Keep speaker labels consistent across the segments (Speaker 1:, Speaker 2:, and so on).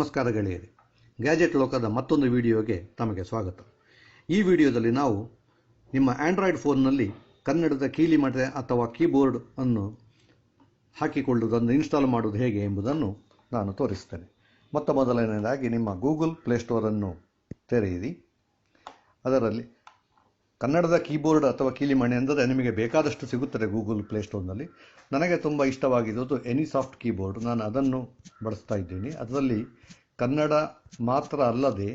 Speaker 1: ನಮಸ್ಕಾರ ಗೆಳೆಯರೆ, ಗ್ಯಾಜೆಟ್ ಲೋಕದ ಮತ್ತೊಂದು ವಿಡಿಯೋಗೆ ತಮಗೆ ಸ್ವಾಗತ. ಈ ವಿಡಿಯೋದಲ್ಲಿ ನಾವು ನಿಮ್ಮ ಆಂಡ್ರಾಯ್ಡ್ ಫೋನ್ನಲ್ಲಿ ಕನ್ನಡದ ಕೀಲಿಮಣೆ ಅಥವಾ ಕೀಬೋರ್ಡ್ ಅನ್ನು ಹಾಕಿಕೊಳ್ಳುವುದನ್ನು ಇನ್ಸ್ಟಾಲ್ ಮಾಡುವುದು ಹೇಗೆ ಎಂಬುದನ್ನು ನಾನು ತೋರಿಸ್ತೇನೆ. ಮೊದಲನೆಯದಾಗಿ ನಿಮ್ಮ ಗೂಗಲ್ ಪ್ಲೇಸ್ಟೋರನ್ನು ತೆರೆಯಿರಿ. ಅದರಲ್ಲಿ ಕನ್ನಡದ ಕೀಬೋರ್ಡ್ ಅಥವಾ ಕೀಲಿಮಣೆ ಅಂದರೆ ನಿಮಗೆ ಬೇಕಾದಷ್ಟು ಸಿಗುತ್ತದೆ ಗೂಗಲ್ ಪ್ಲೇಸ್ಟೋರ್ನಲ್ಲಿ. ನನಗೆ ತುಂಬ ಇಷ್ಟವಾಗಿರೋದು ಎನಿಸಾಫ್ಟ್ ಕೀಬೋರ್ಡ್. ನಾನು ಅದನ್ನು ಬಳಸ್ತಾ ಇದ್ದೀನಿ. ಅದರಲ್ಲಿ ಕನ್ನಡ ಮಾತ್ರ ಅಲ್ಲದೆ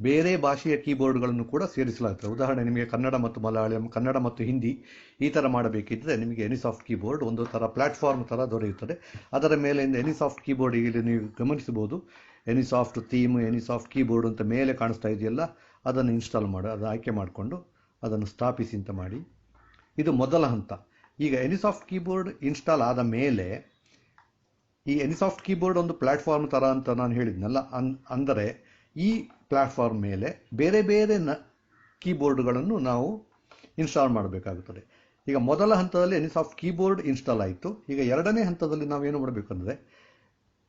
Speaker 1: ಬೇರೆ ಭಾಷೆಯ ಕೀಬೋರ್ಡ್ಗಳನ್ನು ಕೂಡ ಸೇರಿಸಲಾಗ್ತದೆ. ಉದಾಹರಣೆ, ನಿಮಗೆ ಕನ್ನಡ ಮತ್ತು ಮಲಯಾಳಂ, ಕನ್ನಡ ಮತ್ತು ಹಿಂದಿ ಈ ಥರ ಮಾಡಬೇಕಿದ್ದರೆ ನಿಮಗೆ ಎನಿಸಾಫ್ಟ್ ಕೀಬೋರ್ಡ್ ಒಂದು ಥರ ಪ್ಲ್ಯಾಟ್ಫಾರ್ಮ್ ಥರ ದೊರೆಯುತ್ತದೆ. ಅದರ ಮೇಲಿಂದ ಎನಿಸಾಫ್ಟ್ ಕೀಬೋರ್ಡ್ ಇಲ್ಲಿ ನೀವು ಗಮನಿಸಬಹುದು. ಎನಿಸಾಫ್ಟ್ ಥೀಮ್, ಎನಿಸಾಫ್ಟ್ ಕೀಬೋರ್ಡ್ ಅಂತ ಮೇಲೆ ಕಾಣಿಸ್ತಾ ಇದೆಯಲ್ಲ, ಅದನ್ನು ಇನ್ಸ್ಟಾಲ್ ಮಾಡಿ, ಅದು ಆಯ್ಕೆ ಮಾಡಿಕೊಂಡು ಅದನ್ನು ಸ್ಥಾಪಿಸಿ ಅಂತ ಮಾಡಿ. ಇದು ಮೊದಲ ಹಂತ. ಈಗ ಎನಿಸಾಫ್ಟ್ ಕೀಬೋರ್ಡ್ ಇನ್ಸ್ಟಾಲ್ ಆದ ಮೇಲೆ ಈ ಎನಿಸಾಫ್ಟ್ ಕೀಬೋರ್ಡ್ ಒಂದು ಪ್ಲ್ಯಾಟ್ಫಾರ್ಮ್ ಥರ ಅಂತ ನಾನು ಹೇಳಿದ್ನಲ್ಲ, ಅಂದರೆ ಈ ಪ್ಲ್ಯಾಟ್ಫಾರ್ಮ್ ಮೇಲೆ ಬೇರೆ ಬೇರೆ ಕೀಬೋರ್ಡ್ಗಳನ್ನು ನಾವು ಇನ್ಸ್ಟಾಲ್ ಮಾಡಬೇಕಾಗುತ್ತದೆ. ಈಗ ಮೊದಲ ಹಂತದಲ್ಲಿ ಎನಿಸಾಫ್ಟ್ ಕೀಬೋರ್ಡ್ ಇನ್ಸ್ಟಾಲ್ ಆಯಿತು. ಈಗ ಎರಡನೇ ಹಂತದಲ್ಲಿ ನಾವೇನು ಮಾಡಬೇಕಂದ್ರೆ,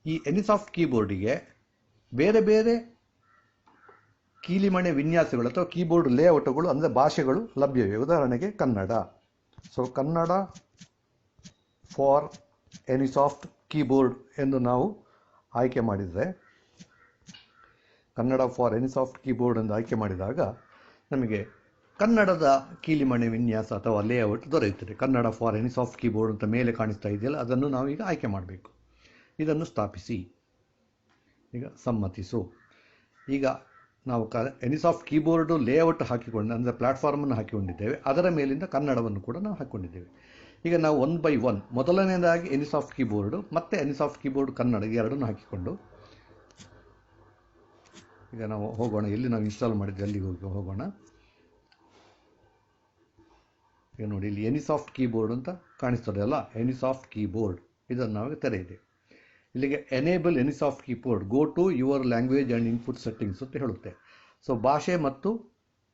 Speaker 1: ಈ ಎನಿಸಾಫ್ಟ್ ಕೀಬೋರ್ಡಿಗೆ ಬೇರೆ ಬೇರೆ ಕೀಲಿಮಣೆ ವಿನ್ಯಾಸಗಳು ಅಥವಾ ಕೀಬೋರ್ಡ್ ಲೇಔಟ್ಗಳು ಅಂದರೆ ಭಾಷೆಗಳು ಲಭ್ಯವಿವೆ. ಉದಾಹರಣೆಗೆ Kannada. So Kannada for AnySoft keyboard ಎಂದು ನಾವು ಆಯ್ಕೆ ಮಾಡಿದರೆ, ಕನ್ನಡ ಫಾರ್ ಎನಿಸಾಫ್ಟ್ ಕೀಬೋರ್ಡ್ ಎಂದು ಆಯ್ಕೆ ಮಾಡಿದಾಗ ನಮಗೆ ಕನ್ನಡದ ಕೀಲಿಮಣೆ ವಿನ್ಯಾಸ ಅಥವಾ ಲೇಔಟ್ ದೊರೆಯುತ್ತದೆ. ಕನ್ನಡ ಫಾರ್ ಎನಿಸಾಫ್ಟ್ ಕೀಬೋರ್ಡ್ ಅಂತ ಮೇಲೆ ಕಾಣಿಸ್ತಾ ಇದೆಯಲ್ಲ, ಅದನ್ನು ನಾವು ಈಗ ಆಯ್ಕೆ ಮಾಡಬೇಕು. ಇದನ್ನು ಸ್ಥಾಪಿಸಿ. ಈಗ ಸಮ್ಮತಿಸು. ಈಗ ನಾವು ಎನಿಸಾಫ್ಟ್ ಕೀಬೋರ್ಡು ಲೇಔಟ್ ಹಾಕಿಕೊಂಡು, ಅಂದರೆ ಪ್ಲ್ಯಾಟ್ಫಾರ್ಮನ್ನು ಹಾಕಿಕೊಂಡಿದ್ದೇವೆ. ಅದರ ಮೇಲಿಂದ ಕನ್ನಡವನ್ನು ಕೂಡ ನಾವು ಹಾಕಿಕೊಂಡಿದ್ದೇವೆ. ಈಗ ನಾವು 1 by 1 ಮೊದಲನೇದಾಗಿ ಎನಿಸಾಫ್ಟ್ ಕೀಬೋರ್ಡು ಮತ್ತು ಎನಿಸಾಫ್ಟ್ ಕೀಬೋರ್ಡ್ ಕನ್ನಡ ಎರಡನ್ನು ಹಾಕಿಕೊಂಡು ಈಗ ನಾವು ಹೋಗೋಣ. ಎಲ್ಲಿ ನಾವು ಇನ್ಸ್ಟಾಲ್ ಮಾಡಿದ್ದೆ ಅಲ್ಲಿಗೆ ಹೋಗೋಣ. ಈಗ ನೋಡಿ, ಇಲ್ಲಿ ಎನಿಸಾಫ್ಟ್ ಕೀಬೋರ್ಡ್ ಅಂತ ಕಾಣಿಸ್ತದೆ ಅಲ್ಲ, ಎನಿಸಾಫ್ಟ್ ಕೀಬೋರ್ಡ್. ಇದನ್ನು ನಾವು ತೆರೆಯಿದೆ. ಇಲ್ಲಿಗೆ enable AnySoft keyboard, go to your language and input settings ಅಂತ ಹೇಳುತ್ತೆ. ಸೊ ಭಾಷೆ ಮತ್ತು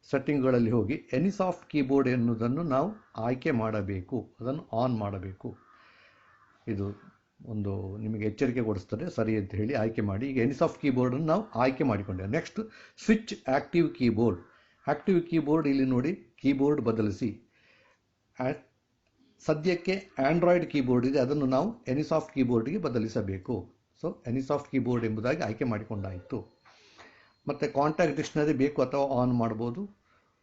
Speaker 1: ಸೆಟ್ಟಿಂಗ್ಗಳಲ್ಲಿ ಹೋಗಿ ಎನಿಸಾಫ್ಟ್ ಕೀಬೋರ್ಡ್ ಎನ್ನುವುದನ್ನು ನಾವು ಆಯ್ಕೆ ಮಾಡಬೇಕು, ಅದನ್ನು ಆನ್ ಮಾಡಬೇಕು. ಇದು ಒಂದು ನಿಮಗೆ ಎಚ್ಚರಿಕೆ ಕೊಡಿಸ್ತದೆ, ಸರಿ ಅಂತ ಹೇಳಿ ಆಯ್ಕೆ ಮಾಡಿ. ಈಗ ಎನಿಸಾಫ್ಟ್ ಕೀಬೋರ್ಡನ್ನು ನಾವು ಆಯ್ಕೆ ಮಾಡಿಕೊಂಡೆವು. Next switch active keyboard. Active keyboard ಇಲ್ಲಿ ನೋಡಿ, ಕೀಬೋರ್ಡ್ ಬದಲಿಸಿ. ಸದ್ಯಕ್ಕೆ ಆಂಡ್ರಾಯ್ಡ್ ಕೀಬೋರ್ಡ್ ಇದೆ, ಅದನ್ನು ನಾವು ಎನಿಸಾಫ್ಟ್ ಕೀಬೋರ್ಡ್ಗೆ ಬದಲಿಸಬೇಕು. ಸೊ ಎನಿಸಾಫ್ಟ್ ಕೀಬೋರ್ಡ್ ಎಂಬುದಾಗಿ ಆಯ್ಕೆ ಮಾಡಿಕೊಂಡಾಯಿತು. ಮತ್ತು ಕಾಂಟ್ಯಾಕ್ಟ್ ಡಿಕ್ಷನರಿ ಬೇಕು ಅಥವಾ ಆನ್ ಮಾಡ್ಬೋದು,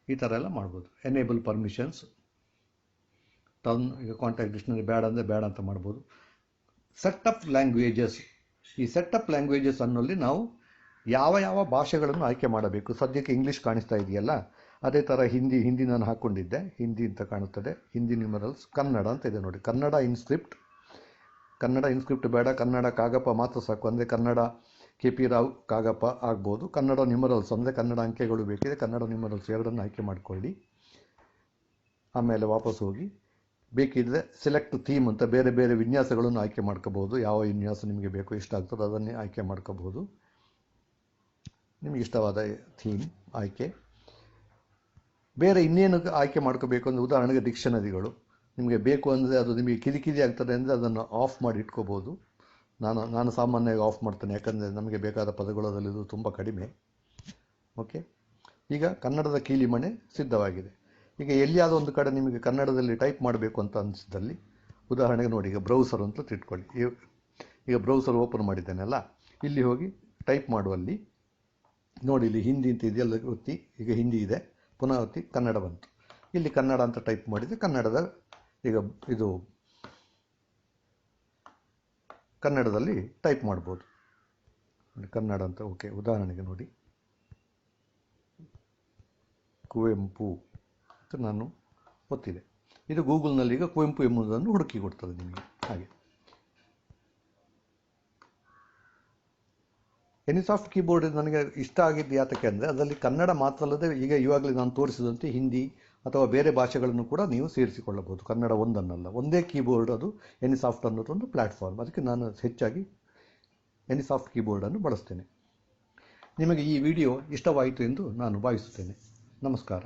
Speaker 1: ಈ ಥರ ಎಲ್ಲ ಮಾಡ್ಬೋದು. ಎನೇಬಲ್ ಪರ್ಮಿಷನ್ಸ್, ಈಗ ಕಾಂಟ್ಯಾಕ್ಟ್ ಡಿಕ್ಷನರಿ ಬೇಡ ಅಂದರೆ ಬೇಡ ಅಂತ ಮಾಡ್ಬೋದು. Setup languages. ಈ ಸೆಟಪ್ ಲ್ಯಾಂಗ್ವೇಜಸ್ ಅನ್ನೋಲ್ಲಿ ನಾವು ಯಾವ ಯಾವ ಭಾಷೆಗಳನ್ನು ಆಯ್ಕೆ ಮಾಡಬೇಕು. ಸದ್ಯಕ್ಕೆ ಇಂಗ್ಲೀಷ್ ಕಾಣಿಸ್ತಾ ಇದೆಯಲ್ಲ, ಅದೇ ಥರ ಹಿಂದಿ ನಾನು ಹಾಕ್ಕೊಂಡಿದ್ದೆ. ಹಿಂದಿ ಅಂತ ಕಾಣುತ್ತದೆ. ಹಿಂದಿ ನ್ಯೂಮರಲ್ಸ್. ಕನ್ನಡ ಅಂತ ಇದೆ ನೋಡಿ, ಕನ್ನಡ ಇನ್ಸ್ಕ್ರಿಪ್ಟ್. ಕನ್ನಡ ಇನ್ಸ್ಕ್ರಿಪ್ಟ್ ಬೇಡ, ಕನ್ನಡ ಕಾಗಪ ಮಾತ್ರ ಸಾಕು. ಅಂದರೆ ಕನ್ನಡ KP ರಾವ್ ಕಾಗಪ ಆಗ್ಬೋದು. ಕನ್ನಡ ನ್ಯೂಮರಲ್ಸ್ ಅಂದರೆ ಕನ್ನಡ ಅಂಕೆಗಳು ಬೇಕಿದೆ, ಕನ್ನಡ ನ್ಯೂಮರಲ್ಸ್ ಎರಡನ್ನು ಆಯ್ಕೆ ಮಾಡಿಕೊಳ್ಳಿ. ಆಮೇಲೆ ವಾಪಸ್ ಹೋಗಿ ಬೇಕಿದ್ದರೆ ಸೆಲೆಕ್ಟ್ ಥೀಮ್ ಅಂತ ಬೇರೆ ಬೇರೆ ವಿನ್ಯಾಸಗಳನ್ನು ಆಯ್ಕೆ ಮಾಡ್ಕೋಬೋದು. ಯಾವ ವಿನ್ಯಾಸ ನಿಮಗೆ ಬೇಕು, ಇಷ್ಟ ಆಗ್ತದೆ ಅದನ್ನೇ ಆಯ್ಕೆ ಮಾಡ್ಕೋಬೋದು. ನಿಮಗೆ ಇಷ್ಟವಾದ ಥೀಮ್ ಆಯ್ಕೆ. ಬೇರೆ ಇನ್ನೇನು ಆಯ್ಕೆ ಮಾಡ್ಕೋಬೇಕು ಅಂದರೆ, ಉದಾಹರಣೆಗೆ ಡಿಕ್ಷನರಿಗಳು ನಿಮಗೆ ಬೇಕು ಅಂದರೆ, ಅದು ನಿಮಗೆ ಕಿರಿಕಿರಿ ಆಗ್ತದೆ ಅಂದರೆ ಅದನ್ನು ಆಫ್ ಮಾಡಿ ಇಟ್ಕೋಬೋದು. ನಾನು ಸಾಮಾನ್ಯವಾಗಿ ಆಫ್ ಮಾಡ್ತೇನೆ, ಯಾಕಂದರೆ ನಮಗೆ ಬೇಕಾದ ಪದಗಳು ಅದರಲ್ಲಿ ಇದು ತುಂಬ ಕಡಿಮೆ. ಓಕೆ, ಈಗ ಕನ್ನಡದ ಕೀಲಿಮಣೆ ಸಿದ್ಧವಾಗಿದೆ. ಈಗ ಎಲ್ಲಿಯಾದ ಒಂದು ಕಡೆ ನಿಮಗೆ ಕನ್ನಡದಲ್ಲಿ ಟೈಪ್ ಮಾಡಬೇಕು ಅಂತ ಅನಿಸಿದಲ್ಲಿ, ಉದಾಹರಣೆಗೆ ನೋಡಿ, ಈಗ ಬ್ರೌಸರ್ ಅಂತ ತಿಳ್ಕೊಳ್ಳಿ. ಈಗ ಬ್ರೌಸರ್ ಓಪನ್ ಮಾಡಿದ್ದೇನೆಲ್ಲ, ಇಲ್ಲಿ ಹೋಗಿ ಟೈಪ್ ಮಾಡುವಲ್ಲಿ ನೋಡಿ, ಇಲ್ಲಿ ಹಿಂದಿ ಅಂತ ಇದೆಯಲ್ಲ, ಒತ್ತಿ. ಈಗ ಹಿಂದಿ ಇದೆ, ಪುನಃ ಒತ್ತಿ, ಕನ್ನಡ ಬಂತು. ಇಲ್ಲಿ ಕನ್ನಡ ಅಂತ ಟೈಪ್ ಮಾಡಿದರೆ ಕನ್ನಡದ, ಈಗ ಇದು ಕನ್ನಡದಲ್ಲಿ ಟೈಪ್ ಮಾಡ್ಬೋದು. ಕನ್ನಡ ಅಂತ. ಓಕೆ, ಉದಾಹರಣೆಗೆ ನೋಡಿ, ಕುವೆಂಪು ಅಂತ ನಾನು ಒತ್ತಿದೆ. ಇದು ಗೂಗಲ್ನಲ್ಲಿ ಈಗ ಕುವೆಂಪು ಎಂಬುದನ್ನು ಹುಡುಕಿ ಕೊಡ್ತದೆ ನಿಮಗೆ. ಹಾಗೆ ಎನಿಸಾಫ್ಟ್ ಕೀಬೋರ್ಡ್ ನನಗೆ ಇಷ್ಟ ಆಗಿದ್ದು ಯಾತಕ್ಕೆ ಅಂದರೆ, ಅದರಲ್ಲಿ ಕನ್ನಡ ಮಾತ್ರ ಅಲ್ಲದೆ ಈಗ ಇವಾಗಲೇ ನಾನು ತೋರಿಸಿದಂತೆ ಹಿಂದಿ ಅಥವಾ ಬೇರೆ ಭಾಷೆಗಳನ್ನು ಕೂಡ ನೀವು ಸೇರಿಸಿಕೊಳ್ಳಬಹುದು. ಕನ್ನಡ ಒಂದನ್ನಲ್ಲ, ಒಂದೇ ಕೀಬೋರ್ಡ್. ಅದು ಎನಿಸಾಫ್ಟ್ ಅನ್ನೋದೊಂದು ಪ್ಲ್ಯಾಟ್ಫಾರ್ಮ್. ಅದಕ್ಕೆ ನಾನು ಹೆಚ್ಚಾಗಿ ಎನಿಸಾಫ್ಟ್ ಕೀಬೋರ್ಡನ್ನು ಬಳಸ್ತೇನೆ. ನಿಮಗೆ ಈ ವಿಡಿಯೋ ಇಷ್ಟವಾಯಿತು ಎಂದು ನಾನು ಭಾವಿಸುತ್ತೇನೆ. ನಮಸ್ಕಾರ.